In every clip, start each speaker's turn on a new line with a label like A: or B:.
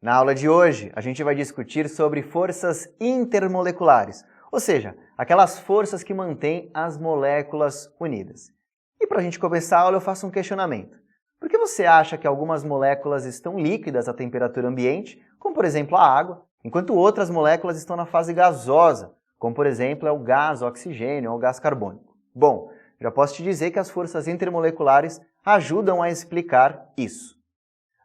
A: Na aula de hoje, a gente vai discutir sobre forças intermoleculares, ou seja, aquelas forças que mantêm as moléculas unidas. E para a gente começar a aula, eu faço um questionamento. Por que você acha que algumas moléculas estão líquidas à temperatura ambiente, como por exemplo a água, enquanto outras moléculas estão na fase gasosa, como por exemplo é o gás oxigênio ou o gás carbônico? Bom, já posso te dizer que as forças intermoleculares ajudam a explicar isso.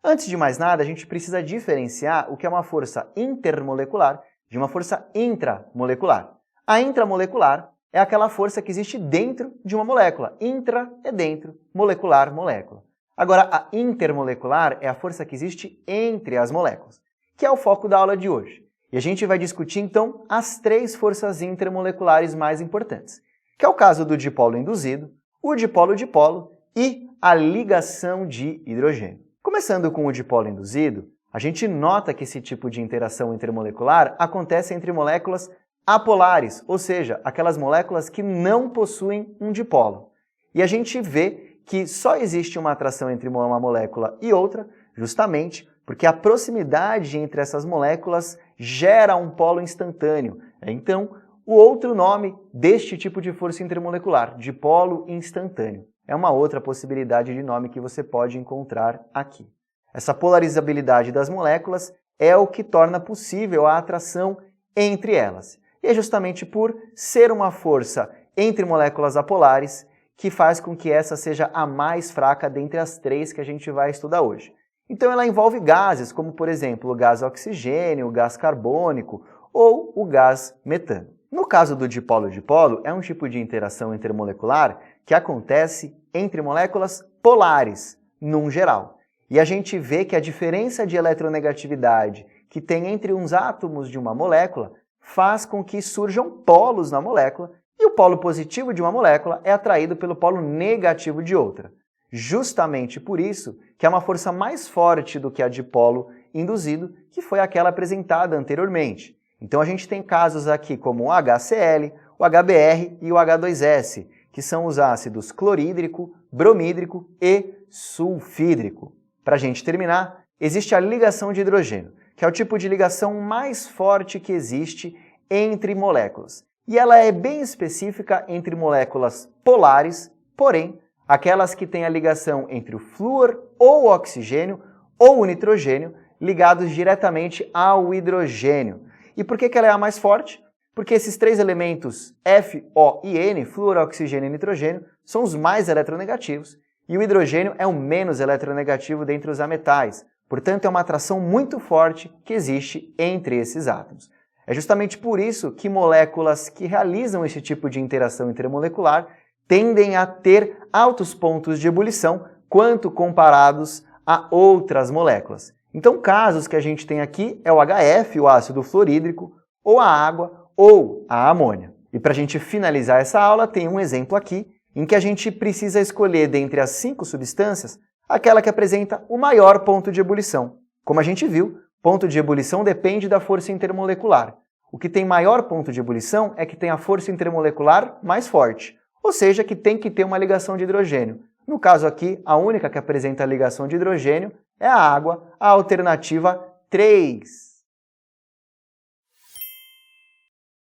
A: Antes de mais nada, a gente precisa diferenciar o que é uma força intermolecular de uma força intramolecular. A intramolecular é aquela força que existe dentro de uma molécula. Intra é dentro, molecular, molécula. Agora, a intermolecular é a força que existe entre as moléculas, que é o foco da aula de hoje. E a gente vai discutir, então, as três forças intermoleculares mais importantes, que é o caso do dipolo induzido, o dipolo-dipolo e a ligação de hidrogênio. Começando com o dipolo induzido, a gente nota que esse tipo de interação intermolecular acontece entre moléculas apolares, ou seja, aquelas moléculas que não possuem um dipolo. E a gente vê que só existe uma atração entre uma molécula e outra, justamente porque a proximidade entre essas moléculas gera um polo instantâneo. Então, o outro nome deste tipo de força intermolecular, dipolo instantâneo, é uma outra possibilidade de nome que você pode encontrar aqui. Essa polarizabilidade das moléculas é o que torna possível a atração entre elas. E é justamente por ser uma força entre moléculas apolares que faz com que essa seja a mais fraca dentre as três que a gente vai estudar hoje. Então ela envolve gases, como por exemplo o gás oxigênio, o gás carbônico ou o gás metano. No caso do dipolo-dipolo, é um tipo de interação intermolecular que acontece entre moléculas polares, num geral. E a gente vê que a diferença de eletronegatividade que tem entre uns átomos de uma molécula faz com que surjam polos na molécula e o polo positivo de uma molécula é atraído pelo polo negativo de outra. Justamente por isso que é uma força mais forte do que a dipolo induzido, que foi aquela apresentada anteriormente. Então a gente tem casos aqui como o HCl, o HBr e o H2S, que são os ácidos clorídrico, bromídrico e sulfídrico. Para a gente terminar, existe a ligação de hidrogênio, que é o tipo de ligação mais forte que existe entre moléculas. E ela é bem específica entre moléculas polares, porém, aquelas que têm a ligação entre o flúor ou o oxigênio ou o nitrogênio ligados diretamente ao hidrogênio. E por que ela é a mais forte? Porque esses três elementos F, O e N, flúor, oxigênio e nitrogênio, são os mais eletronegativos e o hidrogênio é o menos eletronegativo dentre os ametais. Portanto, é uma atração muito forte que existe entre esses átomos. É justamente por isso que moléculas que realizam esse tipo de interação intermolecular tendem a ter altos pontos de ebulição quanto comparados a outras moléculas. Então, casos que a gente tem aqui é o HF, o ácido fluorídrico, ou a água, ou a amônia. E para a gente finalizar essa aula, tem um exemplo aqui em que a gente precisa escolher dentre as 5 substâncias aquela que apresenta o maior ponto de ebulição. Como a gente viu, ponto de ebulição depende da força intermolecular. O que tem maior ponto de ebulição é que tem a força intermolecular mais forte, ou seja, que tem que ter uma ligação de hidrogênio. No caso aqui, a única que apresenta a ligação de hidrogênio é a água, a alternativa 3.